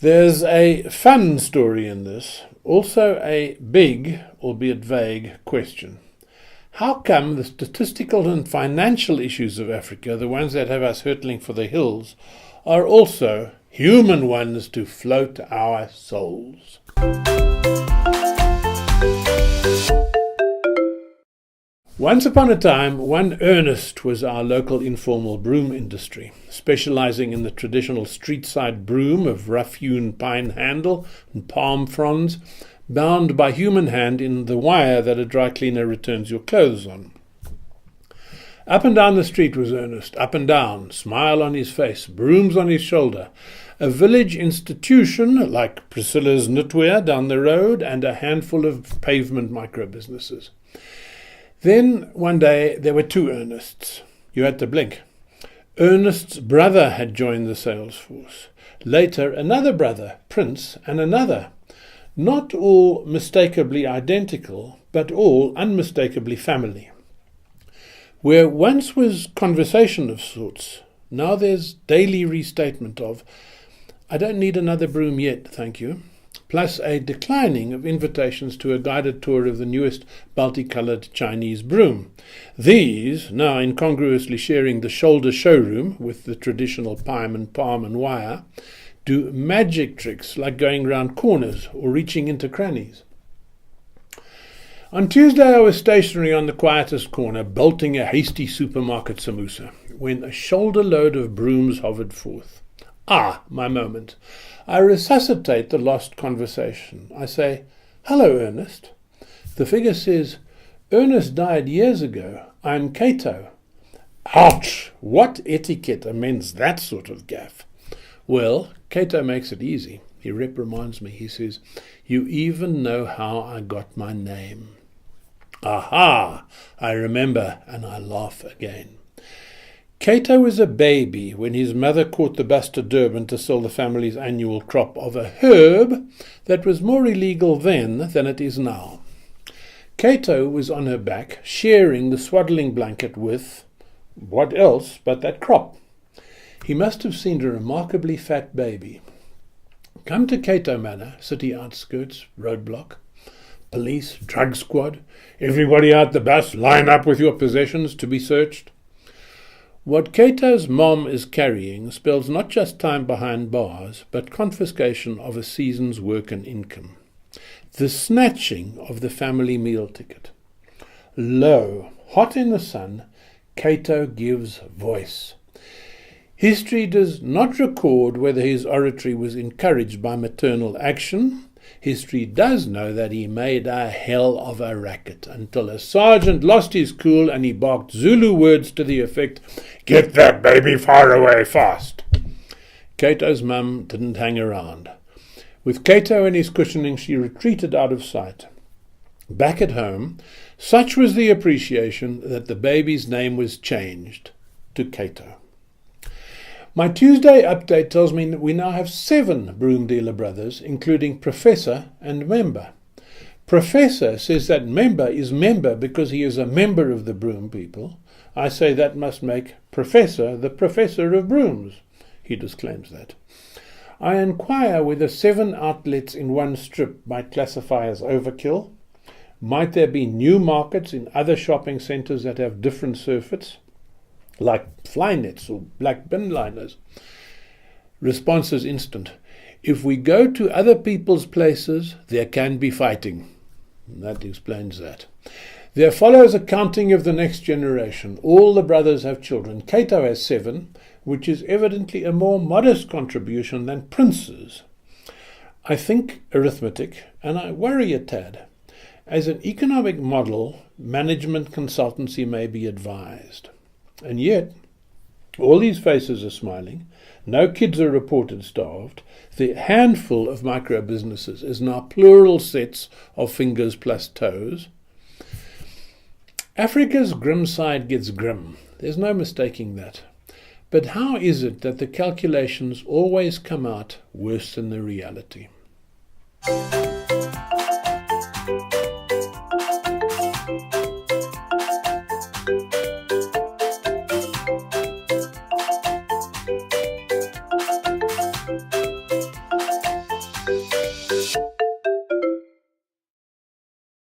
There's a fun story in this, also a big, albeit vague, question. How come the statistical and financial issues of Africa, the ones that have us hurtling for the hills, are also human ones to float our souls? Once upon a time, one Ernest was our local informal broom industry, specializing in the traditional street-side broom of rough-hewn pine handle and palm fronds, bound by human hand in the wire that a dry cleaner returns your clothes on. Up and down the street was Ernest, up and down, smile on his face, brooms on his shoulder, a village institution like Priscilla's Knitwear down the road and a handful of pavement micro-businesses. Then, one day, there were two Ernests. You had to blink. Ernest's brother had joined the sales force. Later, another brother, Prince, and another. Not all mistakably identical, but all unmistakably family. Where once was conversation of sorts, now there's daily restatement of, "I don't need another broom yet, thank you," plus a declining of invitations to a guided tour of the newest multicoloured Chinese broom. These, now incongruously sharing the shoulder showroom with the traditional palm and wire, do magic tricks like going round corners or reaching into crannies. On Tuesday I was stationary on the quietest corner, bolting a hasty supermarket samosa, when a shoulder load of brooms hovered forth. Ah, my moment. I resuscitate the lost conversation. I say, "Hello, Ernest." The figure says, "Ernest died years ago. I'm Cato." Ouch! What etiquette amends that sort of gaffe? Well, Cato makes it easy. He reprimands me. He says, "You even know how I got my name." Aha! I remember, and I laugh again. Cato was a baby when his mother caught the bus to Durban to sell the family's annual crop of a herb that was more illegal then than it is now. Cato was on her back, sharing the swaddling blanket with what else but that crop. He must have seemed a remarkably fat baby. Come to Cato Manor, city outskirts, roadblock. Police, drug squad, everybody out the bus, line up with your possessions to be searched. What Cato's mom is carrying spells not just time behind bars, but confiscation of a season's work and income. The snatching of the family meal ticket. Lo, hot in the sun, Cato gives voice. History does not record whether his oratory was encouraged by maternal action. History does know that he made a hell of a racket until a sergeant lost his cool and he barked Zulu words to the effect, "Get that baby far away fast." Cato's mum didn't hang around. With Cato in his cushioning, she retreated out of sight. Back at home, such was the appreciation that the baby's name was changed to Cato. My Tuesday update tells me that we now have 7 broom dealer brothers, including Professor and Member. Professor says that Member is member because he is a member of the broom people. I say that must make Professor the professor of brooms. He disclaims that. I inquire whether 7 outlets in one strip might classify as overkill. Might there be new markets in other shopping centres that have different surfeits, like fly nets or black bin liners? Response is instant. If we go to other people's places, there can be fighting. That explains that. There follows a counting of the next generation. All the brothers have children. Cato has 7, which is evidently a more modest contribution than Prince's. I think arithmetic, and I worry a tad. As an economic model, management consultancy may be advised. And yet, all these faces are smiling. No kids are reported starved. The handful of micro-businesses is now plural sets of fingers plus toes. Africa's grim side gets grim. There's no mistaking that. But how is it that the calculations always come out worse than the reality?